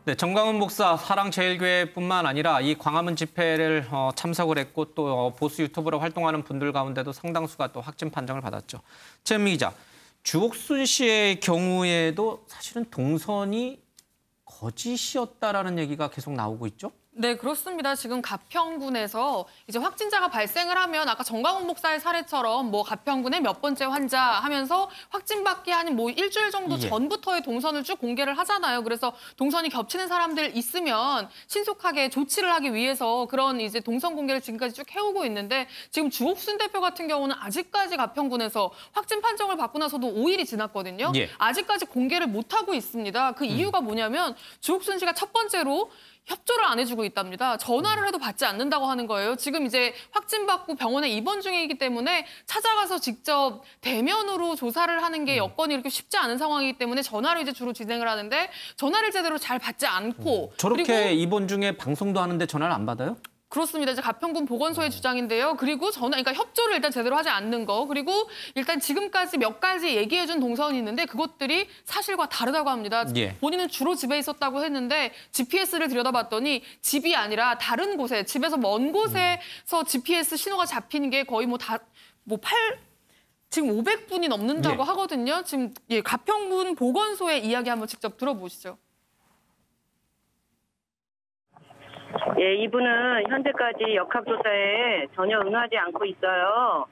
네, 정광훈 목사 사랑제일교회뿐만 아니라 이 광화문 집회를 참석을 했고 또 보수 유튜브로 활동하는 분들 가운데도 상당수가 또 확진 판정을 받았죠. 최은미 기자, 주옥순 씨의 경우에도 사실은 동선이 거짓이었다라는 얘기가 계속 나오고 있죠? 네, 그렇습니다. 지금 가평군에서 이제 확진자가 발생을 하면 아까 정광훈 목사의 사례처럼 뭐 가평군의 몇 번째 환자 하면서 확진받기 한 뭐 일주일 정도 전부터의 동선을 쭉 공개를 하잖아요. 그래서 동선이 겹치는 사람들 있으면 신속하게 조치를 하기 위해서 그런 이제 동선 공개를 지금까지 쭉 해오고 있는데 지금 주옥순 대표 같은 경우는 아직까지 가평군에서 확진 판정을 받고 나서도 5일이 지났거든요. 아직까지 공개를 못하고 있습니다. 그 이유가 뭐냐면 주옥순 씨가 첫 번째로 협조를 안 해주고 있답니다. 전화를 해도 받지 않는다고 하는 거예요. 지금 이제 확진받고 병원에 입원 중이기 때문에 찾아가서 직접 대면으로 조사를 하는 게 여건이 이렇게 쉽지 않은 상황이기 때문에 전화로 이제 주로 진행을 하는데 전화를 제대로 잘 받지 않고 저렇게 그리고 입원 중에 방송도 하는데 전화를 안 받아요? 그렇습니다. 이제 가평군 보건소의 주장인데요. 그리고 그러니까 협조를 일단 제대로 하지 않는 거. 그리고 일단 지금까지 몇 가지 얘기해준 동선이 있는데 그것들이 사실과 다르다고 합니다. 본인은 주로 집에 있었다고 했는데 GPS를 들여다봤더니 집이 아니라 다른 곳에, 집에서 먼 곳에서 GPS 신호가 잡히는 게 거의 지금 500분이 넘는다고 하거든요. 지금 가평군 보건소의 이야기 한번 직접 들어보시죠. 예, 이분은 현재까지 역학조사에 전혀 응하지 않고 있어요.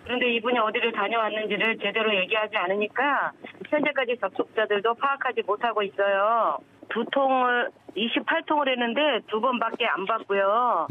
그런데 이분이 어디를 다녀왔는지를 제대로 얘기하지 않으니까 현재까지 접촉자들도 파악하지 못하고 있어요. 28통을 했는데 2번밖에 안 받고요.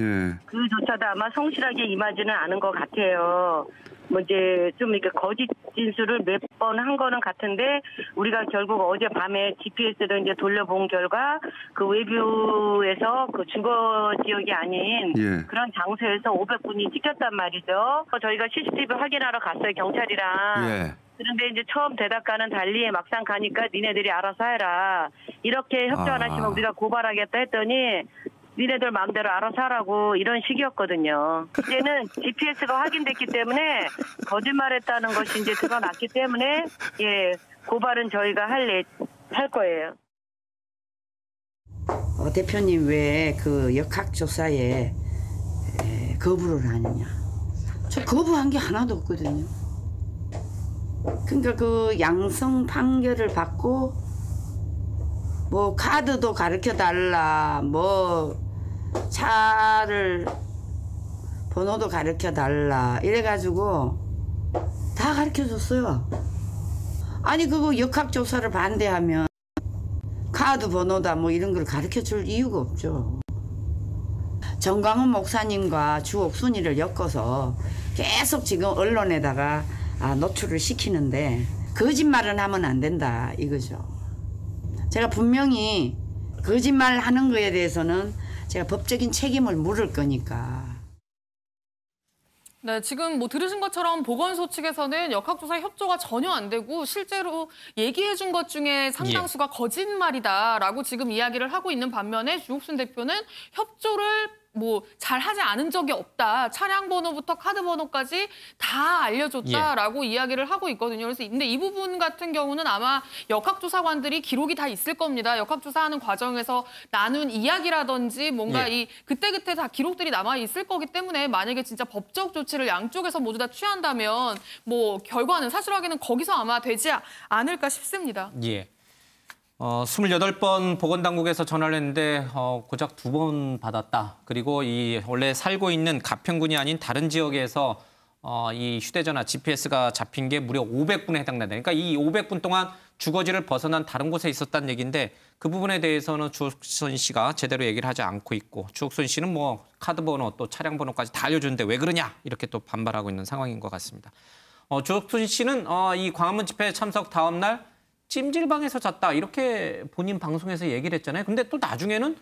그조차도 아마 성실하게 임하지는 않은 것 같아요. 뭐 이제 좀 이렇게 거짓 진술을 몇 번 한 거는 같은데 우리가 결국 어젯밤에 GPS를 이제 돌려본 결과 그 외부에서 그 주거 지역이 아닌 그런 장소에서 500분이 찍혔단 말이죠. 저희가 CCTV 확인하러 갔어요, 경찰이랑. 그런데 이제 처음 대답과는 달리 막상 가니까 니네들이 알아서 해라. 이렇게 협조 안 하시면 우리가 고발하겠다 했더니 니네들 마음대로 알아서 하라고 이런 식이었거든요. 이제는 GPS가 확인됐기 때문에 거짓말했다는 것이 이제 드러났기 때문에 고발은 저희가 할 거예요. 대표님 왜 그 역학조사에 거부를 하느냐. 저 거부한 게 하나도 없거든요. 그러니까 그 양성 판결을 받고 뭐 카드도 가르쳐 달라, 뭐 차를 번호도 가르쳐 달라 이래가지고 다 가르쳐 줬어요. 아니 그거 역학조사를 반대하면 카드 번호다 뭐 이런 걸 가르쳐 줄 이유가 없죠. 정광훈 목사님과 주옥순이를 엮어서 계속 지금 언론에다가 노출을 시키는데 거짓말은 하면 안 된다 이거죠. 제가 분명히 거짓말하는 거에 대해서는 제가 법적인 책임을 물을 거니까. 네, 지금 뭐 들으신 것처럼 보건소 측에서는 역학조사 협조가 전혀 안 되고 실제로 얘기해준 것 중에 상당수가 거짓말이다라고 지금 이야기를 하고 있는 반면에 주옥순 대표는 협조를 잘 하지 않은 적이 없다. 차량 번호부터 카드 번호까지 다 알려줬다라고 이야기를 하고 있거든요. 그래서 근데 이 부분 같은 경우는 아마 역학조사관들이 기록이 다 있을 겁니다. 역학조사하는 과정에서 나눈 이야기라든지 뭔가 그때그때 다 기록들이 남아 있을 거기 때문에 만약에 진짜 법적 조치를 양쪽에서 모두 다 취한다면 결과는 사실 확인은 거기서 아마 되지 않을까 싶습니다. 28번 보건당국에서 전화를 했는데 고작 2번 받았다. 그리고 원래 살고 있는 가평군이 아닌 다른 지역에서 이 휴대전화 GPS가 잡힌 게 무려 500분에 해당된다. 그러니까 이 500분 동안 주거지를 벗어난 다른 곳에 있었다는 얘기인데 그 부분에 대해서는 주옥순 씨가 제대로 얘기를 하지 않고 있고 주옥순 씨는 카드 번호 또 차량 번호까지 다 알려주는데 왜 그러냐 이렇게 또 반발하고 있는 상황인 것 같습니다. 주옥순 씨는 이 광화문 집회 참석 다음 날 찜질방에서 잤다 이렇게 본인 방송에서 얘기를 했잖아요. 근데 또 나중에는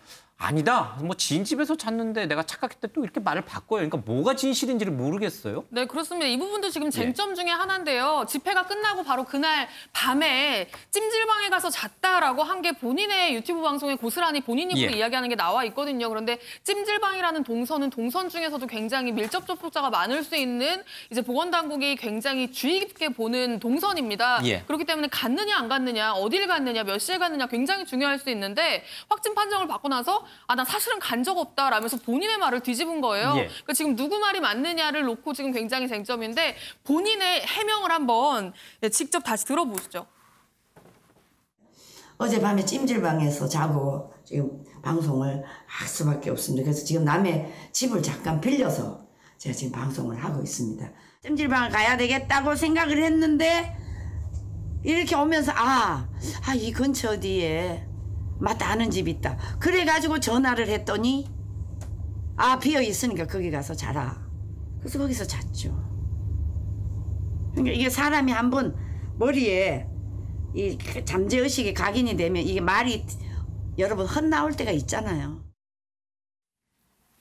아니다. 뭐 지인 집에서 잤는데 내가 착각했다 또 이렇게 말을 바꿔요. 그러니까 뭐가 진실인지를 모르겠어요. 네, 그렇습니다. 이 부분도 지금 쟁점 중에 하나인데요. 집회가 끝나고 바로 그날 밤에 찜질방에 가서 잤다라고 한 게 본인의 유튜브 방송에 고스란히 본인 입으로 이야기하는 게 나와 있거든요. 그런데 찜질방이라는 동선은 동선 중에서도 굉장히 밀접 접촉자가 많을 수 있는 이제 보건당국이 굉장히 주의 깊게 보는 동선입니다. 그렇기 때문에 갔느냐 안 갔느냐, 어딜 갔느냐, 몇 시에 갔느냐 굉장히 중요할 수 있는데 확진 판정을 받고 나서 나 사실은 간 적 없다라면서 본인의 말을 뒤집은 거예요. 그러니까 지금 누구 말이 맞느냐를 놓고 지금 굉장히 쟁점인데 본인의 해명을 한번 직접 다시 들어보시죠. 어젯밤에 찜질방에서 자고 지금 방송을 할 수밖에 없습니다. 그래서 지금 남의 집을 잠깐 빌려서 제가 지금 방송을 하고 있습니다. 찜질방을 가야 되겠다고 생각을 했는데 이렇게 오면서 이 근처 어디에 맞다 아는 집 있다. 그래가지고 전화를 했더니 비어 있으니까 거기 가서 자라. 그래서 거기서 잤죠. 그러니까 이게 사람이 한번 머리에 이 잠재의식이 각인이 되면 이게 말이 여러분 헛나올 때가 있잖아요.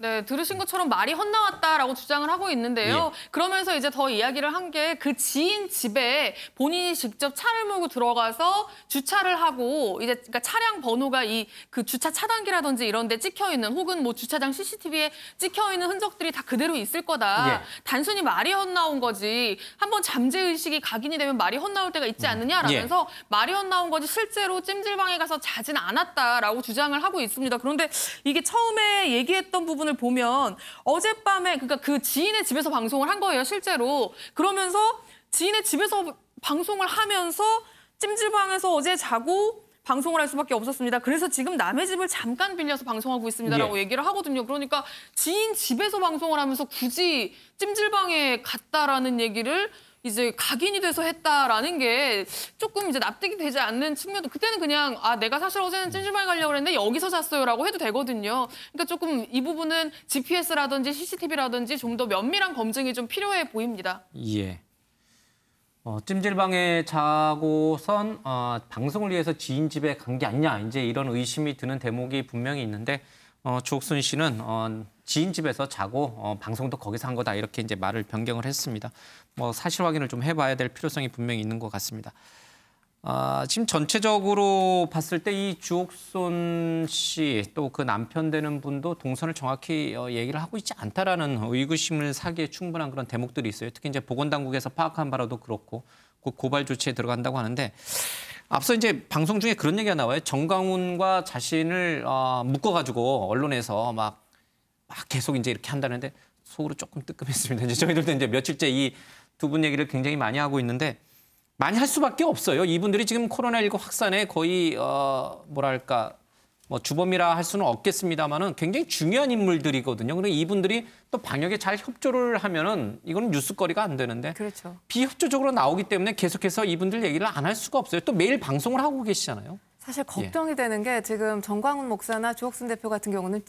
네, 들으신 것처럼 말이 헛나왔다라고 주장을 하고 있는데요. 그러면서 이제 더 이야기를 한 게 그 지인 집에 본인이 직접 차를 몰고 들어가서 주차를 하고 이제 그러니까 차량 번호가 그 주차 차단기라든지 이런 데 찍혀 있는 혹은 뭐 주차장 CCTV에 찍혀 있는 흔적들이 다 그대로 있을 거다. 단순히 말이 헛나온 거지. 한번 잠재의식이 각인이 되면 말이 헛나올 때가 있지 않느냐라면서 말이 헛나온 거지 실제로 찜질방에 가서 자진 않았다라고 주장을 하고 있습니다. 그런데 이게 처음에 얘기했던 부분을 보면 어젯밤에 그러니까 그 지인의 집에서 방송을 한 거예요, 실제로. 그러면서 지인의 집에서 방송을 하면서 찜질방에서 어제 자고 방송을 할 수밖에 없었습니다. 그래서 지금 남의 집을 잠깐 빌려서 방송하고 있습니다라고 얘기를 하거든요. 그러니까 지인 집에서 방송을 하면서 굳이 찜질방에 갔다라는 얘기를 이제 각인이 돼서 했다라는 게 조금 이제 납득이 되지 않는 측면도 그때는 그냥 내가 사실 어제는 찜질방에 가려고 했는데 여기서 잤어요라고 해도 되거든요. 그러니까 조금 이 부분은 GPS라든지 CCTV라든지 좀 더 면밀한 검증이 좀 필요해 보입니다. 찜질방에 자고선 방송을 위해서 지인 집에 간 게 아니냐 이제 이런 의심이 드는 대목이 분명히 있는데 주옥순 씨는 지인 집에서 자고 방송도 거기서 한 거다 이렇게 이제 말을 변경을 했습니다. 뭐 사실 확인을 좀 해봐야 될 필요성이 분명히 있는 것 같습니다. 지금 전체적으로 봤을 때 이 주옥순 씨 또 그 남편 되는 분도 동선을 정확히 얘기를 하고 있지 않다라는 의구심을 사기에 충분한 그런 대목들이 있어요. 특히 이제 보건당국에서 파악한 바로도 그렇고 곧 고발 조치에 들어간다고 하는데 앞서 이제 방송 중에 그런 얘기가 나와요. 정광훈과 자신을 묶어가지고 언론에서 막 계속 이제 이렇게 한다는데 속으로 조금 뜨끔했습니다. 이제 저희들도 이제 며칠째 이 두 분 얘기를 굉장히 많이 하고 있는데 많이 할 수밖에 없어요. 이분들이 지금 코로나19 확산에 거의 뭐랄까 뭐 주범이라 할 수는 없겠습니다만은 굉장히 중요한 인물들이거든요. 그리고 이분들이 또 방역에 잘 협조를 하면은 이거는 뉴스거리가 안 되는데 그렇죠. 비협조적으로 나오기 때문에 계속해서 이분들 얘기를 안 할 수가 없어요. 또 매일 방송을 하고 계시잖아요. 사실 걱정이 되는 게 지금 정광훈 목사나 주옥순 대표 같은 경우는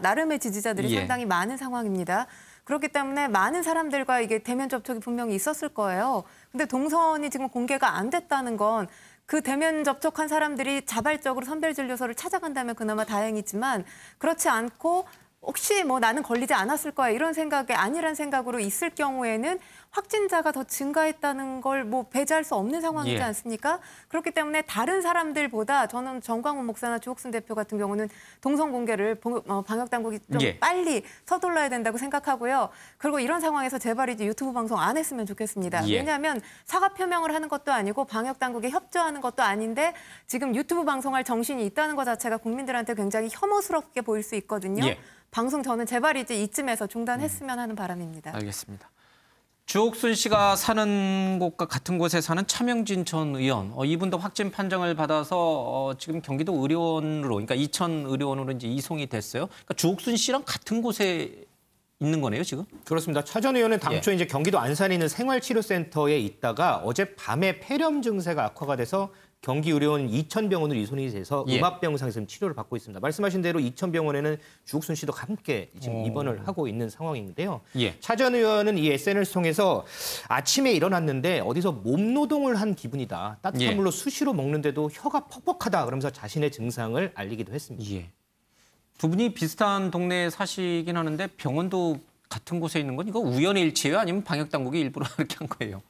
나름의 지지자들이 상당히 많은 상황입니다. 그렇기 때문에 많은 사람들과 이게 대면 접촉이 분명히 있었을 거예요. 근데 동선이 지금 공개가 안 됐다는 건 그 대면 접촉한 사람들이 자발적으로 선별진료소를 찾아간다면 그나마 다행이지만 그렇지 않고 혹시 뭐 나는 걸리지 않았을 거야 이런 생각이 아니란 생각으로 있을 경우에는 확진자가 더 증가했다는 걸 뭐 배제할 수 없는 상황이지 않습니까? 그렇기 때문에 다른 사람들보다 저는 정광훈 목사나 주옥순 대표 같은 경우는 동선 공개를 방역 당국이 좀 빨리 서둘러야 된다고 생각하고요. 그리고 이런 상황에서 제발 이제 유튜브 방송 안 했으면 좋겠습니다. 왜냐하면 사과 표명을 하는 것도 아니고 방역 당국에 협조하는 것도 아닌데 지금 유튜브 방송할 정신이 있다는 것 자체가 국민들한테 굉장히 혐오스럽게 보일 수 있거든요. 방송 저는 제발 이제 이쯤에서 중단했으면 하는 바람입니다. 알겠습니다. 주옥순 씨가 사는 곳과 같은 곳에 사는 차명진 전 의원, 이분도 확진 판정을 받아서 지금 경기도 의료원으로, 그러니까 이천 의료원으로 이제 이송이 됐어요. 그러니까 주옥순 씨랑 같은 곳에 있는 거네요, 지금? 그렇습니다. 차 전 의원은 당초 이제 경기도 안산에 있는 생활치료센터에 있다가 어젯밤에 폐렴 증세가 악화가 돼서 경기의료원 이천병원으로 이송이 돼서 음압병상에서 치료를 받고 있습니다. 말씀하신 대로 이천병원에는 주옥순 씨도 함께 지금 입원을 하고 있는 상황인데요. 차 전 의원은 이 SNS를 통해서 아침에 일어났는데 어디서 몸노동을 한 기분이다. 따뜻한 물로 수시로 먹는데도 혀가 퍽퍽하다. 그러면서 자신의 증상을 알리기도 했습니다. 두 분이 비슷한 동네에 사시긴 하는데 병원도 같은 곳에 있는 건 이거 우연의 일치예요? 아니면 방역 당국이 일부러 그렇게 한 거예요?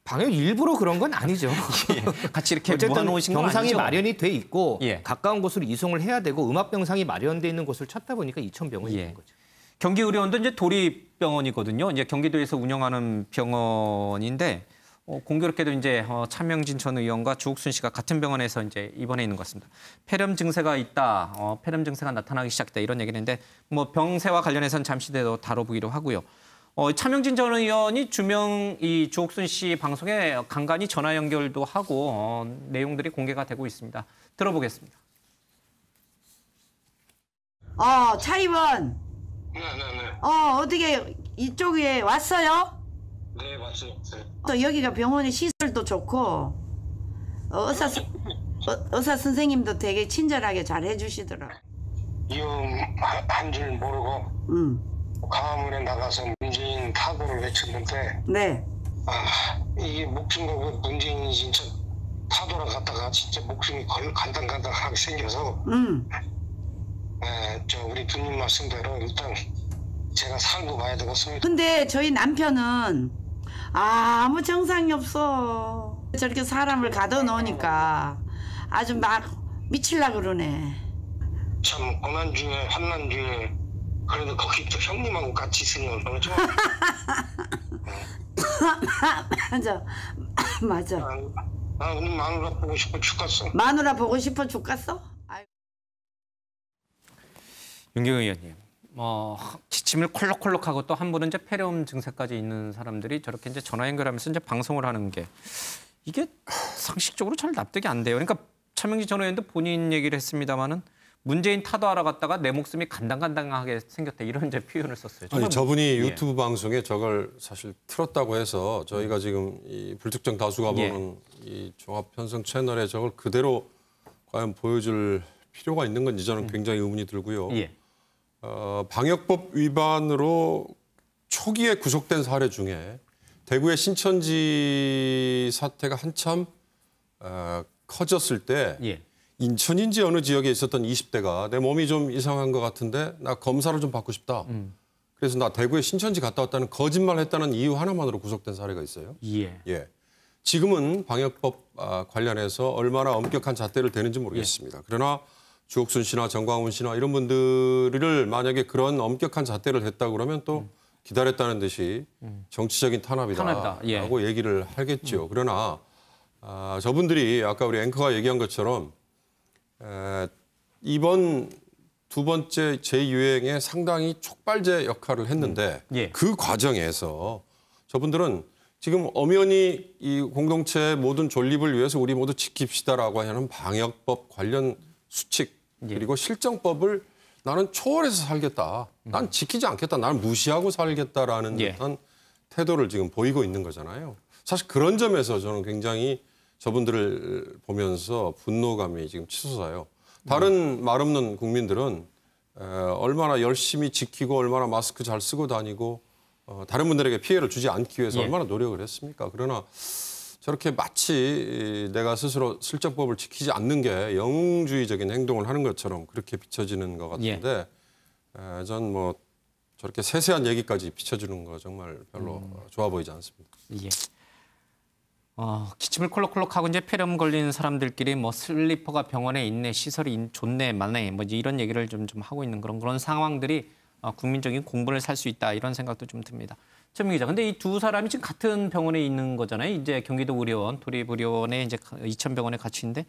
방역 일부러 그런 건 아니죠. 예. 같이 이렇게 어쨌든 모아놓으신 건 병상이 아니죠? 마련이 돼 있고 예. 가까운 곳으로 이송을 해야 되고 음압병상이 마련돼 있는 곳을 찾다 보니까 이천병원이 예. 된 거죠. 경기의료원도 이제 도립병원이거든요. 이제 경기도에서 운영하는 병원인데 공교롭게도 이제 차명진 전 의원과 주옥순 씨가 같은 병원에서 이제 입원해 있는 것 같습니다. 폐렴 증세가 있다, 폐렴 증세가 나타나기 시작했다 이런 얘기를 했는데 뭐 병세와 관련해서는 잠시 뒤에 다뤄보기로 하고요. 차명진 전 의원이 이 주옥순 씨 방송에 간간히 전화 연결도 하고 내용들이 공개가 되고 있습니다. 들어보겠습니다. 차 의원. 네네네. 어떻게 이쪽에 왔어요? 네, 맞아요. 네. 또 여기가 병원의 시설도 좋고 의사 선생님도 되게 친절하게 잘 해주시더라. 이용한 줄 모르고 광화문에 나가서 문재인 타도를 외쳤는데 네. 이게 목숨 걸고 문재인이 진짜 타도를 갔다가 진짜 목숨이 간당간당하게 생겨서 우리 부님 말씀대로 일단 제가 살고 봐야 되겠습니다. 근데 저희 남편은 아무 정상이 없어. 저렇게 사람을 가둬놓으니까 아주 막 미칠라 그러네. 참 고난 중에 환난 중에 그래도 거기 또 형님하고 같이 있으면 너무 좋아. 맞아. 오늘 마누라 보고 싶어 죽겠어. 마누라 보고 싶어 죽겠어? 윤경희 의원님, 기침을 콜록콜록하고 또 한 분은 이제 폐렴 증세까지 있는 사람들이 저렇게 이제 전화 연결하면서 이제 방송을 하는 게 이게 상식적으로 잘 납득이 안 돼요. 그러니까 차명진 전 의원도 본인 얘기를 했습니다마는 문재인 타도하러 갔다가 내 목숨이 간당간당하게 생겼다 이런 이제 표현을 썼어요. 아니 저분이 유튜브 방송에 저걸 사실 틀었다고 해서 저희가 지금 이 불특정 다수가 보는 이 종합 편성 채널에 저걸 그대로 과연 보여줄 필요가 있는 건지 저는 굉장히 의문이 들고요. 방역법 위반으로 초기에 구속된 사례 중에 대구의 신천지 사태가 한참 커졌을 때 인천인지 어느 지역에 있었던 20대가 내 몸이 좀 이상한 것 같은데 나 검사를 좀 받고 싶다. 그래서 나 대구에 신천지 갔다 왔다는 거짓말했다는 이유 하나만으로 구속된 사례가 있어요. 지금은 방역법 관련해서 얼마나 엄격한 잣대를 대는지 모르겠습니다. 그러나 주옥순 씨나 정광훈 씨나 이런 분들을 만약에 그런 엄격한 잣대를 했다 그러면 또 기다렸다는 듯이 정치적인 탄압이다라고 얘기를 하겠죠. 그러나 저분들이 아까 우리 앵커가 얘기한 것처럼 이번 두 번째 재유행에 상당히 촉발제 역할을 했는데 그 과정에서 저분들은 지금 엄연히 이 공동체의 모든 존립을 위해서 우리 모두 지킵시다라고 하는 방역법 관련 수칙 그리고 실정법을 나는 초월해서 살겠다. 난 지키지 않겠다. 나는 무시하고 살겠다라는 듯한 태도를 지금 보이고 있는 거잖아요. 사실 그런 점에서 저는 굉장히 저분들을 보면서 분노감이 지금 치솟아요. 다른 말 없는 국민들은 얼마나 열심히 지키고 얼마나 마스크 잘 쓰고 다니고 다른 분들에게 피해를 주지 않기 위해서 얼마나 노력을 했습니까? 그러나 저렇게 마치 내가 스스로 실정법을 지키지 않는 게 영웅주의적인 행동을 하는 것처럼 그렇게 비춰지는 것 같은데 전 뭐 저렇게 세세한 얘기까지 비춰주는 거 정말 별로 좋아 보이지 않습니다. 기침을 콜록콜록하고 이제 폐렴 걸린 사람들끼리 뭐 슬리퍼가 병원에 있네, 시설이 좋네, 많네, 뭐 이런 얘기를 좀 하고 있는 그런 상황들이 국민적인 공분을 살 수 있다 이런 생각도 좀 듭니다. 최민희 기자, 근데 이 두 사람이 지금 같은 병원에 있는 거잖아요. 이제 경기도 의료원, 도립의료원에 이제 이천병원에 같이 있는데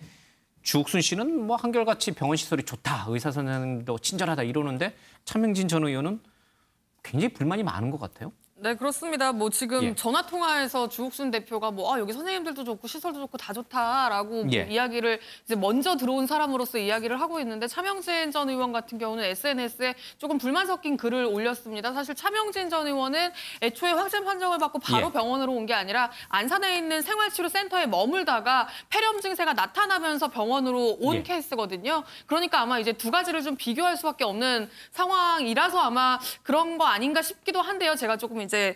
주옥순 씨는 뭐 한결같이 병원 시설이 좋다, 의사 선생님도 친절하다 이러는데 차명진 전 의원은 굉장히 불만이 많은 것 같아요. 네, 그렇습니다. 뭐 지금 전화 통화에서 주옥순 대표가 뭐 여기 선생님들도 좋고 시설도 좋고 다 좋다라고 뭐 이야기를 이제 먼저 들어온 사람으로서 이야기를 하고 있는데 차명진 전 의원 같은 경우는 SNS에 조금 불만 섞인 글을 올렸습니다. 사실 차명진 전 의원은 애초에 확진 판정을 받고 바로 병원으로 온 게 아니라 안산에 있는 생활치료센터에 머물다가 폐렴 증세가 나타나면서 병원으로 온 케이스거든요. 그러니까 아마 이제 두 가지를 좀 비교할 수밖에 없는 상황이라서 아마 그런 거 아닌가 싶기도 한데요. 제가 조금 이제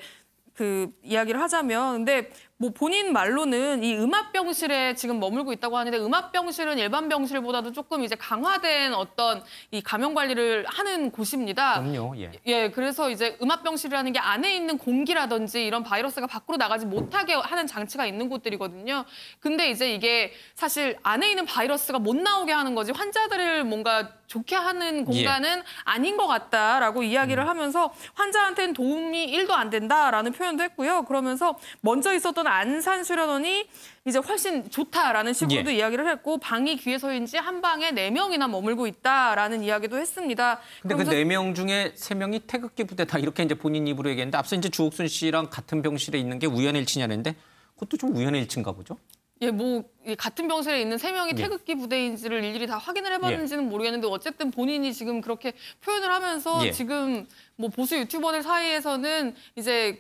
그 이야기를 하자면 근데 뭐 본인 말로는 이 음압병실에 지금 머물고 있다고 하는데 음압병실은 일반 병실보다도 조금 이제 강화된 어떤 이 감염 관리를 하는 곳입니다. 그럼요. 예, 그래서 이제 음압병실이라는 게 안에 있는 공기라든지 이런 바이러스가 밖으로 나가지 못하게 하는 장치가 있는 곳들이거든요. 근데 이제 이게 사실 안에 있는 바이러스가 못 나오게 하는 거지 환자들을 뭔가 좋게 하는 공간은 아닌 것 같다라고 이야기를 하면서 환자한테는 도움이 1도 안 된다라는 표현도 했고요. 그러면서 먼저 있었던 안산 수련원이 이제 훨씬 좋다라는 식으로도 이야기를 했고 방이 귀해서인지 한 방에 4명이나 머물고 있다라는 이야기도 했습니다. 근데 그 4명 중에 3명이 태극기 부대다 이렇게 이제 본인 입으로 얘기했는데 앞서 이제 주옥순 씨랑 같은 병실에 있는 게 우연일치냐는데 그것도 좀 우연일치인가 보죠? 예, 뭐 같은 병실에 있는 3명이 태극기 부대인지를 일일이 다 확인을 해봤는지는 모르겠는데 어쨌든 본인이 지금 그렇게 표현을 하면서 지금 뭐 보수 유튜버들 사이에서는 이제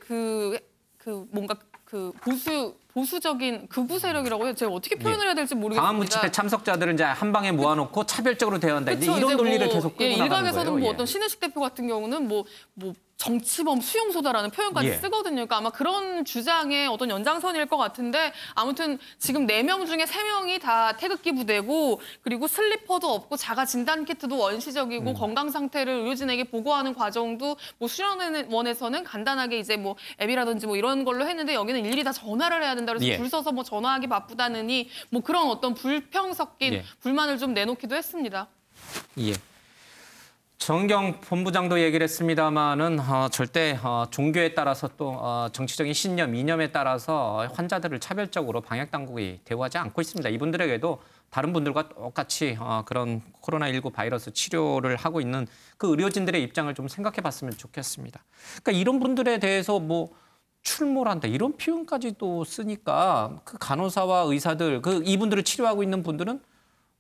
뭔가 보수적인 극우 세력이라고 해요. 제가 어떻게 표현을 해야 될지 모르겠습니다. 광화문 집회 참석자들은 이제 한 방에 모아놓고 차별적으로 대한다. 이제 이런 논리를 계속 끌고 나가는 거예요. 일각에서는 뭐 어떤 신혜식 대표 같은 경우는 뭐 정치범 수용소다라는 표현까지 쓰거든요. 그러니까 아마 그런 주장의 어떤 연장선일 것 같은데 아무튼 지금 4명 중에 3명이 다 태극기 부대고 그리고 슬리퍼도 없고 자가 진단 키트도 원시적이고 건강 상태를 의료진에게 보고하는 과정도 뭐 수련원에서는 간단하게 이제 뭐 앱이라든지 뭐 이런 걸로 했는데 여기는 일일이 다 전화를 해야 된다 그래서 줄 서서 뭐 전화하기 바쁘다느니 뭐 그런 어떤 불평 섞인 불만을 좀 내놓기도 했습니다. 정경 본부장도 얘기를 했습니다마는 절대 종교에 따라서 또 정치적인 신념, 이념에 따라서 환자들을 차별적으로 방역 당국이 대우하지 않고 있습니다. 이분들에게도 다른 분들과 똑같이 그런 코로나19 바이러스 치료를 하고 있는 그 의료진들의 입장을 좀 생각해봤으면 좋겠습니다. 그러니까 이런 분들에 대해서 뭐 출몰한다 이런 표현까지도 쓰니까 그 간호사와 의사들, 그 이분들을 치료하고 있는 분들은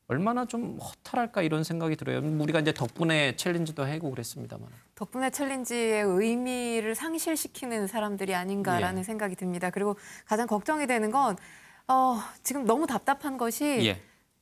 얼마나 좀 허탈할까 이런 생각이 들어요. 우리가 이제 덕분에 챌린지도 하고 그랬습니다만. 덕분에 챌린지의 의미를 상실시키는 사람들이 아닌가라는 생각이 듭니다. 그리고 가장 걱정이 되는 건 지금 너무 답답한 것이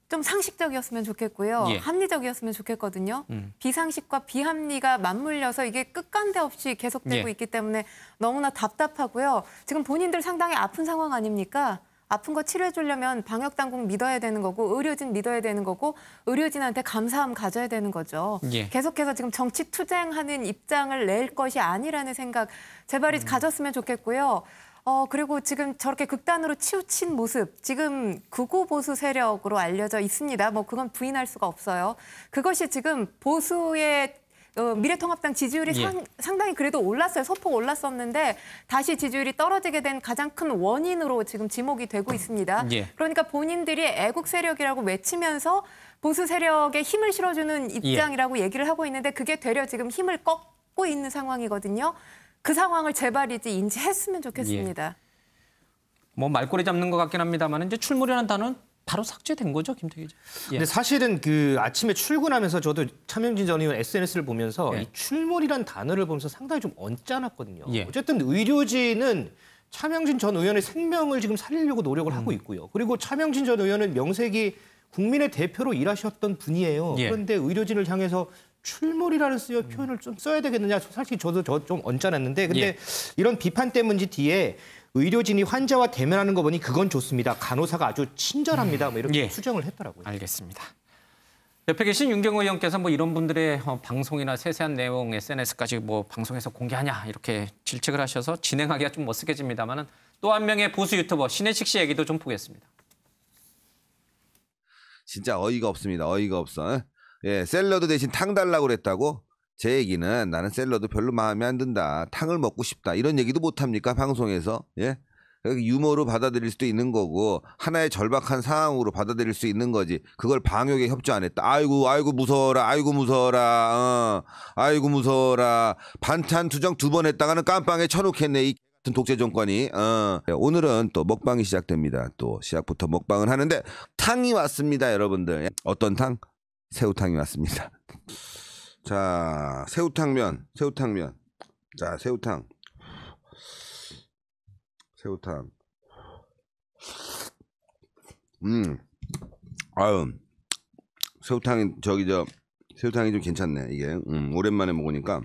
좀 상식적이었으면 좋겠고요. 합리적이었으면 좋겠거든요. 비상식과 비합리가 맞물려서 이게 끝간데 없이 계속되고 있기 때문에 너무나 답답하고요. 지금 본인들 상당히 아픈 상황 아닙니까? 아픈 거 치료해 주려면 방역당국 믿어야 되는 거고 의료진 믿어야 되는 거고 의료진한테 감사함 가져야 되는 거죠. 계속해서 지금 정치 투쟁하는 입장을 낼 것이 아니라는 생각 제발 가졌으면 좋겠고요. 그리고 지금 저렇게 극단으로 치우친 모습 지금 극우 보수 세력으로 알려져 있습니다. 뭐 그건 부인할 수가 없어요. 그것이 지금 보수의 미래통합당 지지율이 상당히 그래도 올랐어요. 소폭 올랐었는데 다시 지지율이 떨어지게 된 가장 큰 원인으로 지금 지목이 되고 있습니다. 그러니까 본인들이 애국 세력이라고 외치면서 보수 세력에 힘을 실어주는 입장이라고 얘기를 하고 있는데 그게 되려 지금 힘을 꺾고 있는 상황이거든요. 그 상황을 제발 이제 인지했으면 좋겠습니다. 뭐 말꼬리 잡는 것 같긴 합니다만 이제 출몰이라는 단어는 바로 삭제된 거죠, 김태기 기자. 근데 사실은 그 아침에 출근하면서 저도 차명진 전 의원 SNS를 보면서 이 출몰이라는 단어를 보면서 상당히 좀 언짢았거든요. 어쨌든 의료진은 차명진 전 의원의 생명을 지금 살리려고 노력을 하고 있고요. 그리고 차명진 전 의원은 명색이 국민의 대표로 일하셨던 분이에요. 그런데 의료진을 향해서 출몰이라는 표현을 좀 써야 되겠느냐. 사실 저도 좀 언짢았는데 근데 이런 비판 때문인지 뒤에 의료진이 환자와 대면하는 거 보니 그건 좋습니다. 간호사가 아주 친절합니다. 뭐 이렇게 수정을 했더라고요. 알겠습니다. 옆에 계신 윤경호 의원께서 뭐 이런 분들의 방송이나 세세한 내용, SNS까지 뭐 방송에서 공개하냐 이렇게 질책을 하셔서 진행하기가 좀 머쓱해집니다만은 또 한 명의 보수 유튜버 신혜식 씨 얘기도 좀 보겠습니다. 진짜 어이가 없습니다. 어이가 없어. 샐러드 대신 탕 달라고 그랬다고? 제 얘기는 나는 샐러드 별로 마음에 안 든다. 탕을 먹고 싶다. 이런 얘기도 못합니까? 방송에서. 유머로 받아들일 수도 있는 거고 하나의 절박한 상황으로 받아들일 수 있는 거지. 그걸 방역에 협조 안 했다. 아이고 무서워라. 아이고 무서워라. 아이고 무서워라. 반찬 투정 2번 했다가는 깜빵에 쳐놓겠네. 이 같은 독재 정권이. 오늘은 또 먹방이 시작됩니다. 또 시작부터 먹방을 하는데 탕이 왔습니다. 여러분들. 어떤 탕? 새우탕이 왔습니다. 자, 새우탕면. 자, 새우탕. 새우탕이 새우탕이 좀 괜찮네. 이게 오랜만에 먹으니까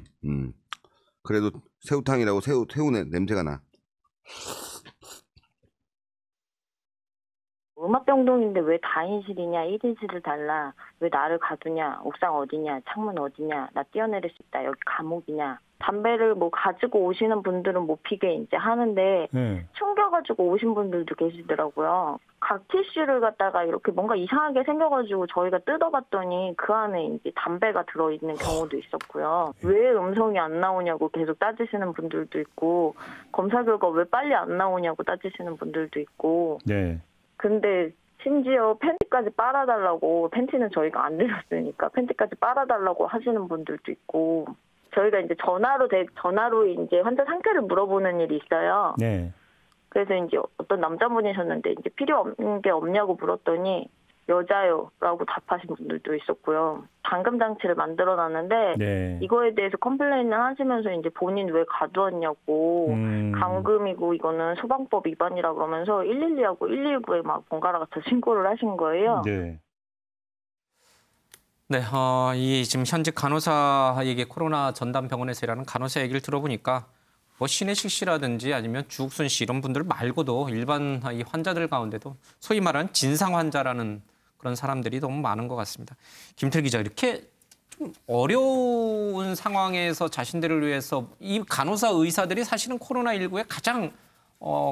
그래도 새우탕이라고 새우 냄새가 나. 음압병동인데 왜 다인실이냐, 1인실을 달라, 왜 나를 가두냐, 옥상 어디냐, 창문 어디냐, 나 뛰어내릴 수 있다, 여기 감옥이냐. 담배를 뭐 가지고 오시는 분들은 못 피게 이제 하는데 숨겨가지고 오신 분들도 계시더라고요. 각 티슈를 갖다가 이렇게 뭔가 이상하게 생겨가지고 저희가 뜯어봤더니 그 안에 이제 담배가 들어있는 경우도 있었고요. 왜 음성이 안 나오냐고 계속 따지시는 분들도 있고, 검사 결과 왜 빨리 안 나오냐고 따지시는 분들도 있고. 네. 근데 심지어 팬티까지 빨아달라고, 팬티는 저희가 안 드렸으니까 팬티까지 빨아달라고 하시는 분들도 있고. 저희가 이제 전화로 이제 환자 상태를 물어보는 일이 있어요. 네. 그래서 이제 어떤 남자분이셨는데 이제 필요 없는 게 없냐고 물었더니 여자요라고 답하신 분들도 있었고요. 감금 장치를 만들어놨는데 네. 이거에 대해서 컴플레인을 하시면서 이제 본인 왜 가두었냐고, 감금이고 이거는 소방법 위반이라 그러면서 112하고 119에 막 번갈아 가서 신고를 하신 거예요. 네. 네, 이 지금 현직 간호사에게 코로나 전담병원에서 일하는 간호사 얘기를 들어보니까 뭐 신혜식 씨라든지 아니면 주욱순 씨 이런 분들 말고도 일반 이 환자들 가운데도 소위 말하는 진상 환자라는 그런 사람들이 너무 많은 것 같습니다. 김태일 기자, 이렇게 좀 어려운 상황에서 자신들을 위해서 이 간호사 의사들이 사실은 코로나19에 가장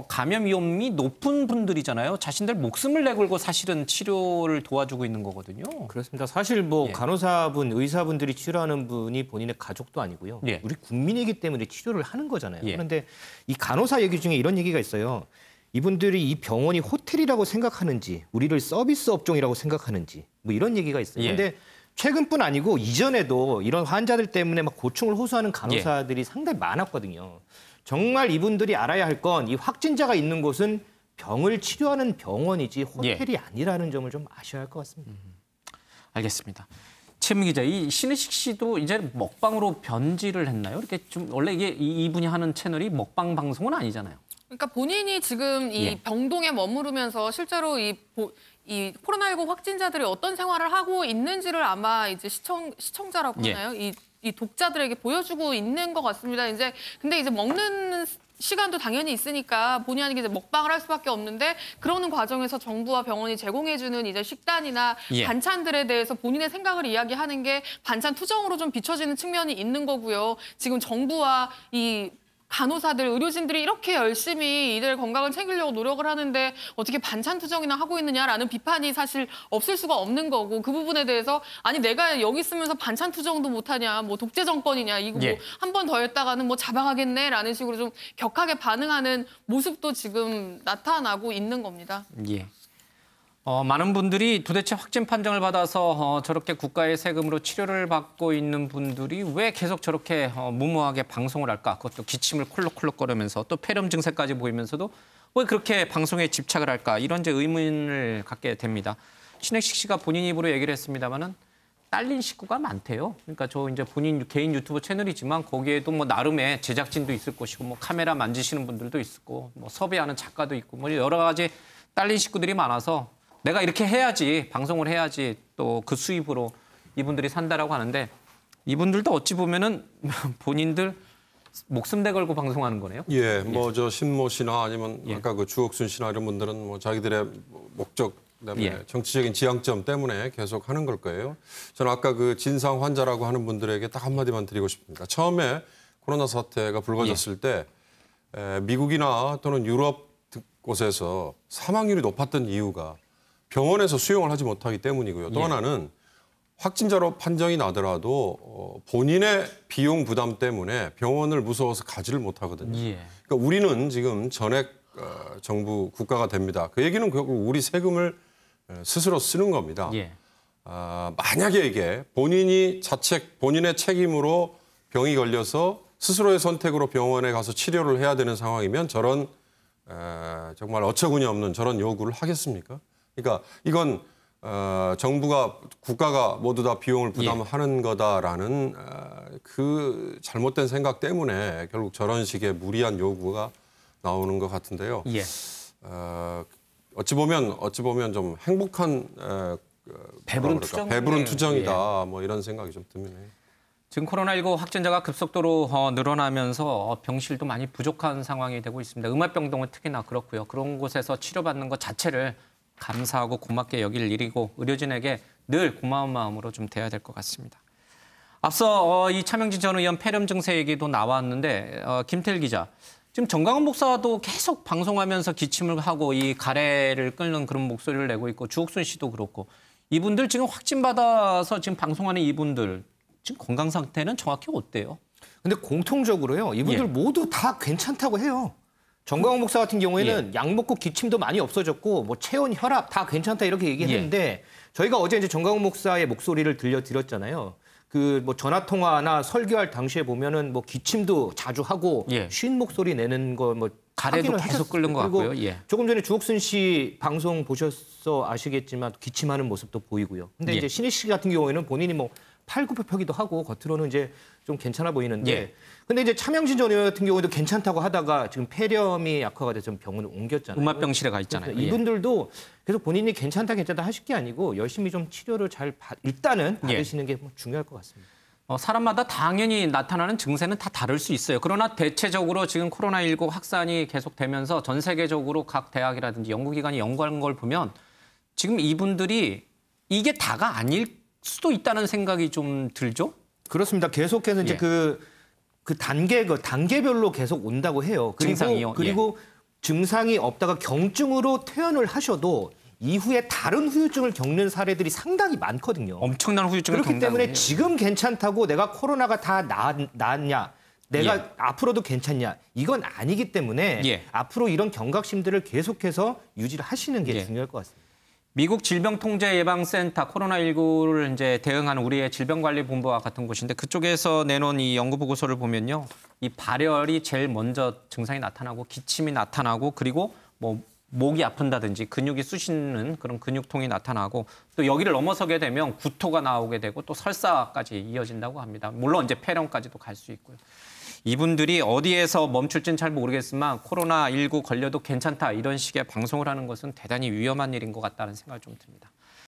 감염 위험이 높은 분들이잖아요. 자신들 목숨을 내걸고 사실은 치료를 도와주고 있는 거거든요. 그렇습니다. 사실 뭐 간호사분, 의사분들이 치료하는 분이 본인의 가족도 아니고요. 우리 국민이기 때문에 치료를 하는 거잖아요. 그런데 이 간호사 얘기 중에 이런 얘기가 있어요. 이분들이 이 병원이 호텔이라고 생각하는지, 우리를 서비스 업종이라고 생각하는지, 뭐 이런 얘기가 있어요. 그런데 최근뿐 아니고 이전에도 이런 환자들 때문에 막 고충을 호소하는 간호사들이 상당히 많았거든요. 정말 이분들이 알아야 할 건 이 확진자가 있는 곳은 병을 치료하는 병원이지 호텔이 아니라는 점을 좀 아셔야 할 것 같습니다. 알겠습니다. 최민 기자, 이 신혜식 씨도 이제 먹방으로 변질을 했나요? 이렇게 좀 원래 이게 이분이 하는 채널이 먹방 방송은 아니잖아요. 그러니까 본인이 지금 이 병동에 머무르면서 실제로 이 코로나19 확진자들이 어떤 생활을 하고 있는지를 아마 이제 시청자라고 하나요? 이 독자들에게 보여주고 있는 것 같습니다. 근데 이제 먹는 시간도 당연히 있으니까 본의 아니게 이제 먹방을 할 수밖에 없는데, 그러는 과정에서 정부와 병원이 제공해주는 이제 식단이나 반찬들에 대해서 본인의 생각을 이야기하는 게 반찬 투정으로 좀 비춰지는 측면이 있는 거고요. 지금 정부와 이 간호사들, 의료진들이 이렇게 열심히 이들 건강을 챙기려고 노력을 하는데 어떻게 반찬 투정이나 하고 있느냐라는 비판이 사실 없을 수가 없는 거고, 그 부분에 대해서 아니 내가 여기 있으면서 반찬 투정도 못하냐, 뭐 독재 정권이냐, 이거 뭐 한 번 더 했다가는 뭐 잡아가겠네라는 식으로 좀 격하게 반응하는 모습도 지금 나타나고 있는 겁니다. 많은 분들이 도대체 확진 판정을 받아서 저렇게 국가의 세금으로 치료를 받고 있는 분들이 왜 계속 저렇게 무모하게 방송을 할까? 그것도 기침을 콜록콜록거리면서 또 폐렴 증세까지 보이면서도 왜 그렇게 방송에 집착을 할까? 이런 이제 의문을 갖게 됩니다. 신혜식 씨가 본인 입으로 얘기를 했습니다마는 딸린 식구가 많대요. 그러니까 저 이제 본인 개인 유튜브 채널이지만 거기에도 뭐 나름의 제작진도 있을 것이고, 뭐 카메라 만지시는 분들도 있고, 뭐 섭외하는 작가도 있고, 뭐 여러 가지 딸린 식구들이 많아서 내가 이렇게 해야지, 방송을 해야지 또 그 수입으로 이분들이 산다라고 하는데, 이분들도 어찌 보면은 본인들 목숨 내걸고 방송하는 거네요. 뭐 저 신모 씨나 아니면 아까 그 주옥순 씨나 이런 분들은 뭐 자기들의 목적 때문에 정치적인 지향점 때문에 계속 하는 걸 거예요. 저는 아까 그 진상 환자라고 하는 분들에게 딱 한마디만 드리고 싶습니다. 처음에 코로나 사태가 불거졌을 때 미국이나 또는 유럽 곳에서 사망률이 높았던 이유가 병원에서 수용을 하지 못하기 때문이고요. 또 하나는 확진자로 판정이 나더라도 본인의 비용 부담 때문에 병원을 무서워서 가지를 못하거든요. 그러니까 우리는 지금 전액 정부 국가가 됩니다. 그 얘기는 결국 우리 세금을 스스로 쓰는 겁니다. 만약에 이게 본인의 책임으로 병이 걸려서 스스로의 선택으로 병원에 가서 치료를 해야 되는 상황이면 저런 정말 어처구니 없는 저런 요구를 하겠습니까? 그러니까 이건 정부가 국가가 모두 다 비용을 부담하는 거다라는 그 잘못된 생각 때문에 결국 저런 식의 무리한 요구가 나오는 것 같은데요. 어찌 보면 좀 행복한 배부른 투정이다. 뭐 이런 생각이 좀 듭니다. 지금 코로나19 확진자가 급속도로 늘어나면서 병실도 많이 부족한 상황이 되고 있습니다. 음압병동은 특히나 그렇고요. 그런 곳에서 치료받는 것 자체를 감사하고 고맙게 여길 일이고 의료진에게 늘 고마운 마음으로 좀 대해야 될 것 같습니다. 앞서 이 차명진 전 의원 폐렴 증세 얘기도 나왔는데 김태일 기자, 지금 정광훈 목사도 계속 방송하면서 기침을 하고 이 가래를 끓는 그런 목소리를 내고 있고 주옥순 씨도 그렇고 이분들 지금 확진받아서 지금 방송하는 이분들 지금 건강 상태는 정확히 어때요? 근데 공통적으로요. 이분들 예. 모두 다 괜찮다고 해요. 정광훈 목사 같은 경우에는 약 먹고 기침도 많이 없어졌고 뭐 체온, 혈압 다 괜찮다 이렇게 얘기했는데 저희가 어제 이제 정광훈 목사의 목소리를 들려드렸잖아요. 그 뭐 전화 통화나 설교할 당시에 보면은 뭐 기침도 자주 하고 쉰 목소리 내는 거 뭐 가래도 계속 끓는 것 같고요. 조금 전에 주옥순 씨 방송 보셔서 아시겠지만 기침하는 모습도 보이고요. 근데 이제 신희 씨 같은 경우에는 본인이 뭐 팔굽혀펴기도 하고 겉으로는 이제 좀 괜찮아 보이는데 근데 이제 차명진 전 의원 같은 경우에도 괜찮다고 하다가 지금 폐렴이 악화가 돼서 병원을 옮겼잖아요. 음압병실에 가 있잖아요. 이분들도 계속 본인이 괜찮다 하실 게 아니고 열심히 좀 치료를 일단은 받으시는 게 중요할 것 같습니다. 사람마다 당연히 나타나는 증세는 다 다를 수 있어요. 그러나 대체적으로 지금 코로나19 확산이 계속되면서 전 세계적으로 각 대학이라든지 연구기관이 연구한 걸 보면 지금 이분들이 이게 다가 아닐 수도 있다는 생각이 좀 들죠? 그렇습니다. 계속해서 이제 그 단계별로 계속 온다고 해요. 증상이요? 그리고 증상이 없다가 경증으로 퇴원을 하셔도 이후에 다른 후유증을 겪는 사례들이 상당히 많거든요. 엄청난 후유증을 그렇기 때문에 해요. 지금 괜찮다고 내가 코로나가 다 나았냐, 내가 앞으로도 괜찮냐, 이건 아니기 때문에 앞으로 이런 경각심들을 계속해서 유지를 하시는 게 중요할 것 같습니다. 미국 질병통제예방센터 코로나19를 이제 대응하는 우리의 질병관리본부와 같은 곳인데 그쪽에서 내놓은 이 연구 보고서를 보면요, 이 발열이 제일 먼저 증상이 나타나고 기침이 나타나고 그리고 뭐 목이 아픈다든지 근육이 쑤시는 그런 근육통이 나타나고 또 여기를 넘어서게 되면 구토가 나오게 되고 또 설사까지 이어진다고 합니다. 물론 이제 폐렴까지도 갈 수 있고요. 이분들이 어디에서 멈출지는 잘 모르겠지만 코로나19 걸려도 괜찮다 이런 식의 방송을 하는 것은 대단히 위험한 일인 것 같다는 생각이 좀 듭니다.